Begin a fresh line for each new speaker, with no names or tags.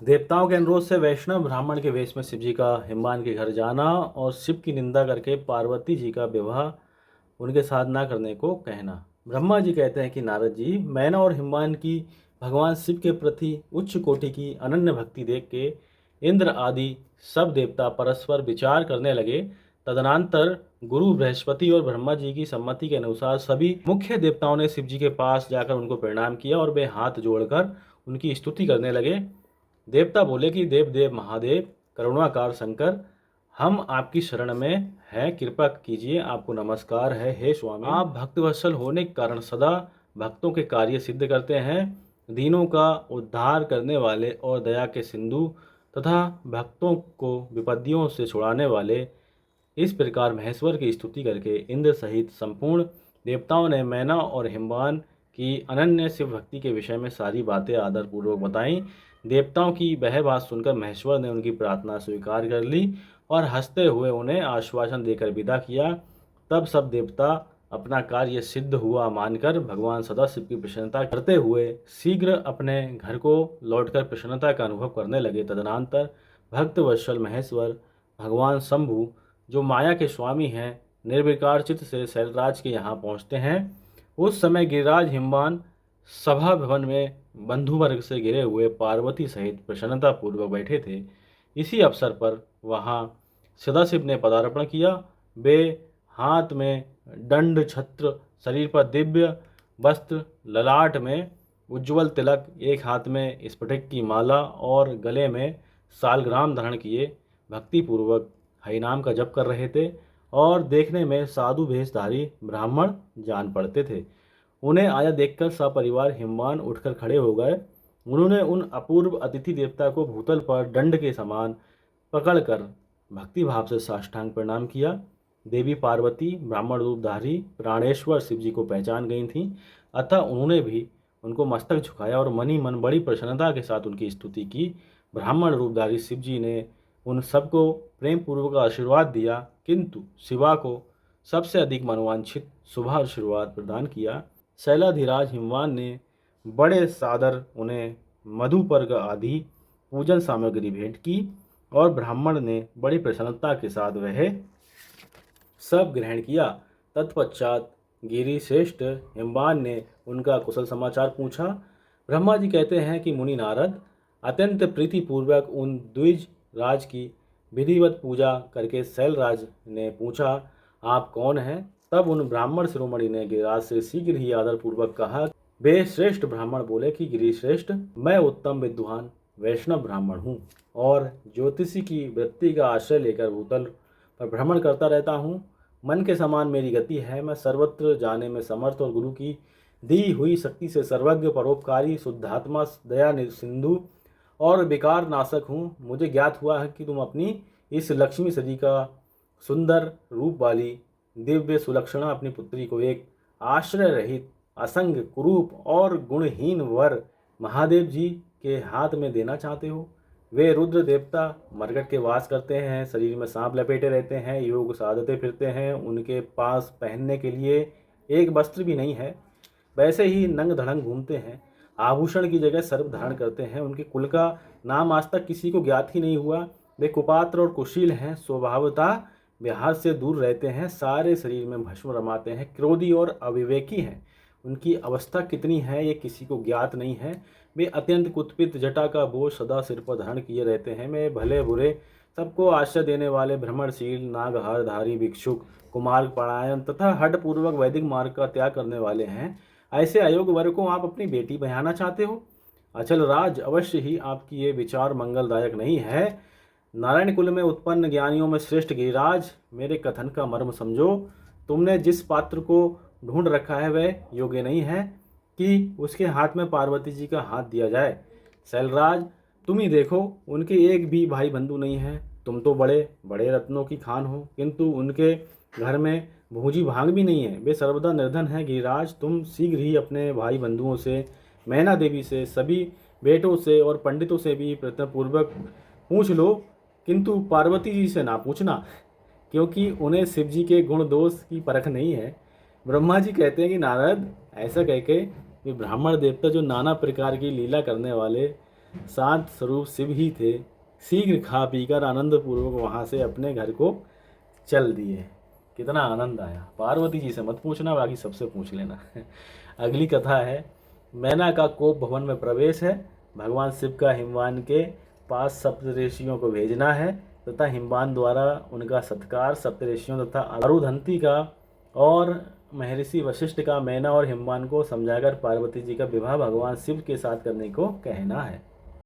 देवताओं के अनुरोध से वैष्णव ब्राह्मण के वेश में शिव जी का हिमवान के घर जाना और शिव की निंदा करके पार्वती जी का विवाह उनके साथ ना करने को कहना। ब्रह्मा जी कहते हैं कि नारद जी, मैना और हिमवान की भगवान शिव के प्रति उच्च कोटि की अनन्य भक्ति देख के इंद्र आदि सब देवता परस्पर विचार करने लगे। तदनंतर गुरु बृहस्पति और ब्रह्मा जी की सम्मति के अनुसार सभी मुख्य देवताओं ने शिव जी के पास जाकर उनको प्रणाम किया और वे हाथ जोड़कर उनकी स्तुति करने लगे। देवता बोले कि देव देव महादेव, करुणाकार शंकर, हम आपकी शरण में हैं, कृपा कीजिए, आपको नमस्कार है। हे स्वामी, आप भक्तवत्सल होने के कारण सदा भक्तों के कार्य सिद्ध करते हैं, दीनों का उद्धार करने वाले और दया के सिंधु तथा भक्तों को विपत्तियों से छुड़ाने वाले। इस प्रकार महेश्वर की स्तुति करके इंद्र सहित संपूर्ण देवताओं ने मैना और हिमवान की अनन्य शिव भक्ति के विषय में सारी बातें आदरपूर्वक बताईं। देवताओं की वह बात सुनकर महेश्वर ने उनकी प्रार्थना स्वीकार कर ली और हंसते हुए उन्हें आश्वासन देकर विदा किया। तब सब देवता अपना कार्य सिद्ध हुआ मानकर भगवान सदाशिव की प्रसन्नता करते हुए शीघ्र अपने घर को लौटकर प्रसन्नता का अनुभव करने लगे। तदनंतर भक्तवत्सल महेश्वर भगवान शंभु, जो माया के स्वामी हैं, निर्विकार चित्त से शैलराज के यहाँ पहुँचते हैं। उस समय गिरिराज हिमवान सभा भवन में बंधु वर्ग से घिरे हुए पार्वती सहित प्रसन्नता पूर्वक बैठे थे। इसी अवसर पर वहाँ सदाशिव ने पदार्पण किया। वे हाथ में दंड छत्र, शरीर पर दिव्य वस्त्र, ललाट में उज्ज्वल तिलक, एक हाथ में स्फटिक की माला और गले में सालग्राम धारण किए भक्तिपूर्वक हरिनाम का जप कर रहे थे और देखने में साधु भेषधारी ब्राह्मण जान पड़ते थे। उन्हें आया देखकर सपरिवार हिमवान उठकर खड़े हो गए। उन्होंने उन अपूर्व अतिथि देवता को भूतल पर दंड के समान पकड़कर भक्ति भाव से साष्टांग प्रणाम किया। देवी पार्वती ब्राह्मण रूपधारी प्राणेश्वर शिव जी को पहचान गई थीं, अतः उन्होंने भी उनको मस्तक झुकाया और मनी मन बड़ी प्रसन्नता के साथ उनकी स्तुति की। ब्राह्मण रूपधारी शिव जी ने उन सबको प्रेम पूर्वक आशीर्वाद दिया, किंतु शिवा को सबसे अधिक मनोवांछित शुभ आशीर्वाद प्रदान किया। शैलाधिराज हिमवान ने बड़े सादर उन्हें मधुपर्क आदि पूजन सामग्री भेंट की और ब्राह्मण ने बड़ी प्रसन्नता के साथ वह सब ग्रहण किया। तत्पश्चात गिरिश्रेष्ठ हिमवान ने उनका कुशल समाचार पूछा। ब्रह्मा जी कहते हैं कि मुनि नारद, अत्यंत प्रीतिपूर्वक उन द्विज राज की विधिवत पूजा करके शैलराज ने पूछा, आप कौन हैं? तब उन ब्राह्मण शिरोमणि ने गिरिराज से शीघ्र ही आदरपूर्वक कहा। वे श्रेष्ठ ब्राह्मण बोले कि गिरिश्रेष्ठ, मैं उत्तम विद्वान वैष्णव ब्राह्मण हूँ और ज्योतिषी की वृत्ति का आश्रय लेकर भूतल पर भ्रमण करता रहता हूँ। मन के समान मेरी गति है। मैं सर्वत्र जाने में समर्थ और गुरु की दी हुई शक्ति से सर्वज्ञ, परोपकारी, शुद्धात्मा, दया सिंधु और विकार नाशक हूँ। मुझे ज्ञात हुआ है कि तुम अपनी इस लक्ष्मी सजी का सुंदर रूप वाली दिव्य सुलक्षणा अपनी पुत्री को एक आश्रय रहित, असंग, कुरूप और गुणहीन वर महादेव जी के हाथ में देना चाहते हो। वे रुद्र देवता मरकट के वास करते हैं, शरीर में सांप लपेटे रहते हैं, योग साधते फिरते हैं, उनके पास पहनने के लिए एक वस्त्र भी नहीं है, वैसे ही नंग धड़ंग घूमते हैं, आभूषण की जगह सर्प धारण करते हैं। उनके कुल का नाम आज तक किसी को ज्ञात ही नहीं हुआ। वे कुपात्र और कुशील हैं, स्वभावतः व्यवहार से दूर रहते हैं, सारे शरीर में भस्म रमाते हैं, क्रोधी और अविवेकी हैं। उनकी अवस्था कितनी है ये किसी को ज्ञात नहीं है। वे अत्यंत कुत्पित, जटा का बोझ सदा सिर पर धारण किए रहते हैं। वे भले बुरे सबको आश्रय देने वाले, भ्रमणशील, नागहारधारी, भिक्षुक, कुमार परायण तथा हठपूर्वक वैदिक मार्ग का त्याग करने वाले हैं। ऐसे अयोग्य वर को आप अपनी बेटी बहाना चाहते हो? अचल राज, अवश्य ही आपकी ये विचार मंगलदायक नहीं है। नारायण कुल में उत्पन्न ज्ञानियों में श्रेष्ठ गिरिराज, मेरे कथन का मर्म समझो। तुमने जिस पात्र को ढूंढ रखा है वह योग्य नहीं है कि उसके हाथ में पार्वती जी का हाथ दिया जाए। शैलराज, तुम ही देखो, उनके एक भी भाई बंधु नहीं है। तुम तो बड़े बड़े रत्नों की खान हो, किंतु उनके घर में भूजी भांग भी नहीं है। वे सर्वदा निर्धन हैं। गिरिराज, तुम शीघ्र ही अपने भाई बंधुओं से, मैना देवी से, सभी बेटों से और पंडितों से भी प्रयत्नपूर्वक पूछ लो, किंतु पार्वती जी से ना पूछना, क्योंकि उन्हें शिव जी के गुण दोष की परख नहीं है। ब्रह्मा जी कहते हैं कि नारद, ऐसा कहके वे ब्राह्मण देवता जो नाना प्रकार की लीला करने वाले शांत स्वरूप शिव ही थे। शीघ्र खा पीकर आनंद पूर्वक वहाँ से अपने घर को चल दिए। कितना आनंद आया। पार्वती जी से मत पूछना, बाकी सबसे पूछ लेना। अगली कथा है, मैना का कोप भवन में प्रवेश है। भगवान शिव का हिमवान के पास सप्तऋषियों को भेजना है तथा हिमवान द्वारा उनका सत्कार सप्तऋषियों तथा अरुधंती का और महर्षि वशिष्ठ का मैना और हिमवान को समझाकर पार्वती जी का विवाह भगवान शिव के साथ करने को कहना है।